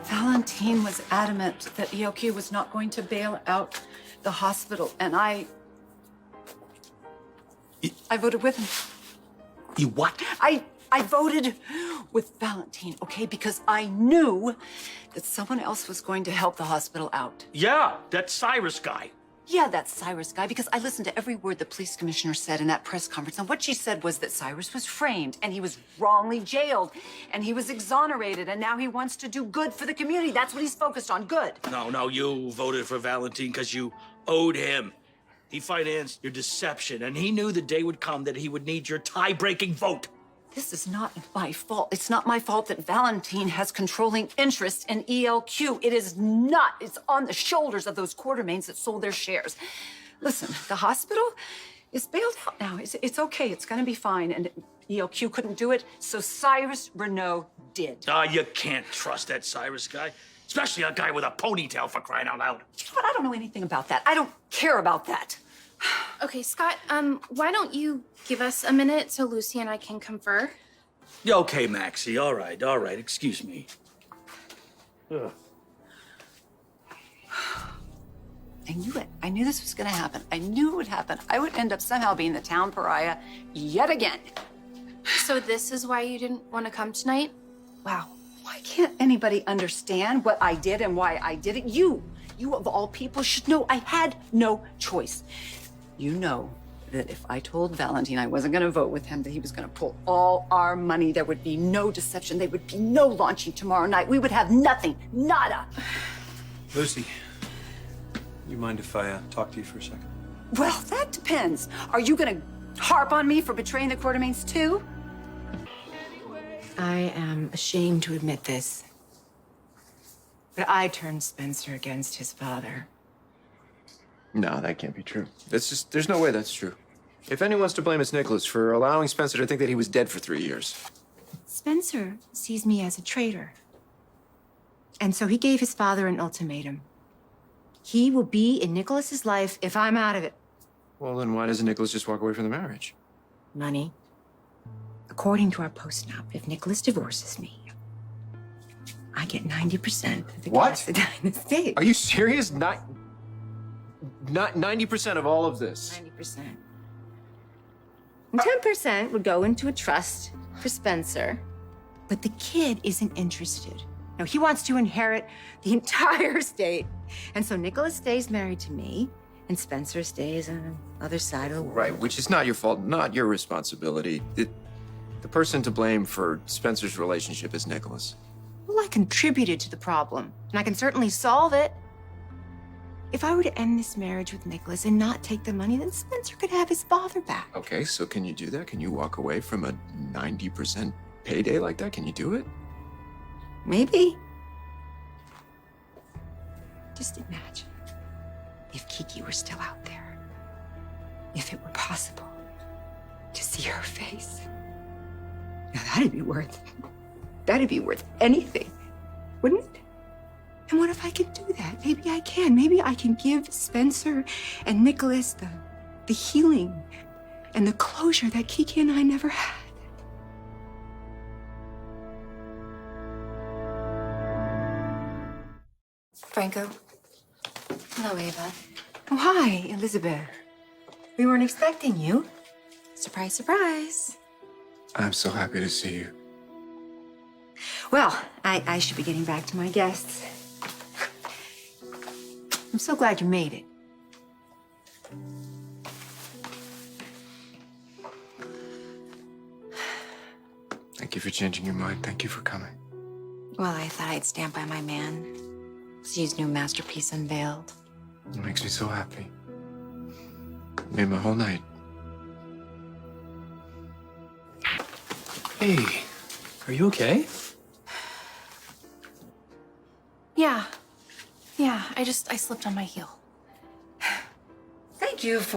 Valentine was adamant that ELQ was not going to bail out the hospital, and I voted with him. You what? I voted with Valentine, okay? Because I knew that someone else was going to help the hospital out. Yeah, that Cyrus guy. Yeah, that Cyrus guy, because I listened to every word the police commissioner said in that press conference. And what she said was that Cyrus was framed and he was wrongly jailed and he was exonerated and now he wants to do good for the community. That's what he's focused on, good. No, you voted for Valentine because you owed him. He financed your deception, and he knew the day would come that he would need your tie-breaking vote. This is not my fault. It's not my fault that Valentine has controlling interest in ELQ. It is not. It's on the shoulders of those Quartermains that sold their shares. Listen, the hospital is bailed out now. It's okay. It's going to be fine. And ELQ couldn't do it, so Cyrus Renaud did. You can't trust that Cyrus guy, especially a guy with a ponytail, for crying out loud. You know what? I don't know anything about that. I don't care about that. Okay, Scott, why don't you give us a minute so Lucy and I can confer? Yeah, okay, Maxie. All right. Excuse me. Ugh. I knew it. I knew this was going to happen. I knew it would happen. I would end up somehow being the town pariah yet again. So this is why you didn't want to come tonight? Wow. Why can't anybody understand what I did and why I did it? You of all people should know I had no choice. You know that if I told Valentine I wasn't going to vote with him, that he was going to pull all our money. There would be no deception. There would be no launching tomorrow night. We would have nothing. Nada. Lucy, you mind if I talk to you for a second? Well, that depends. Are you going to harp on me for betraying the Quartermains too? I am ashamed to admit this, but I turned Spencer against his father. No, that can't be true. There's no way that's true. If anyone's to blame, it's Nicholas for allowing Spencer to think that he was dead for 3 years. Spencer sees me as a traitor. And so he gave his father an ultimatum. He will be in Nicholas's life if I'm out of it. Well, then why doesn't Nicholas just walk away from the marriage? Money. According to our postnup, if Nicholas divorces me, I get 90% of the What? Cassadine estate. Are you serious? Not 90% of all of this. 90%. And 10% would go into a trust for Spencer. But the kid isn't interested. No, he wants to inherit the entire estate. And so Nicholas stays married to me, and Spencer stays on the other side of the world. Right, which is not your fault, not your responsibility. The person to blame for Spencer's relationship is Nicholas. Well, I contributed to the problem, and I can certainly solve it. If I were to end this marriage with Nicholas and not take the money, then Spencer could have his father back. Okay, so can you do that? Can you walk away from a 90% payday like that? Can you do it? Maybe. Just imagine if Kiki were still out there. If it were possible to see her face. Now that'd be worth anything, wouldn't it? And what if I can do that? Maybe I can. Maybe I can give Spencer and Nicholas the healing and the closure that Kiki and I never had. Franco? Hello, Ava. Oh, hi, Elizabeth. We weren't expecting you. Surprise, surprise. I'm so happy to see you. Well, I should be getting back to my guests. I'm so glad you made it. Thank you for changing your mind. Thank you for coming. Well, I thought I'd stand by my man. See his new masterpiece unveiled. It makes me so happy. Made my whole night. Hey, are you okay? Yeah, I slipped on my heel. Thank you for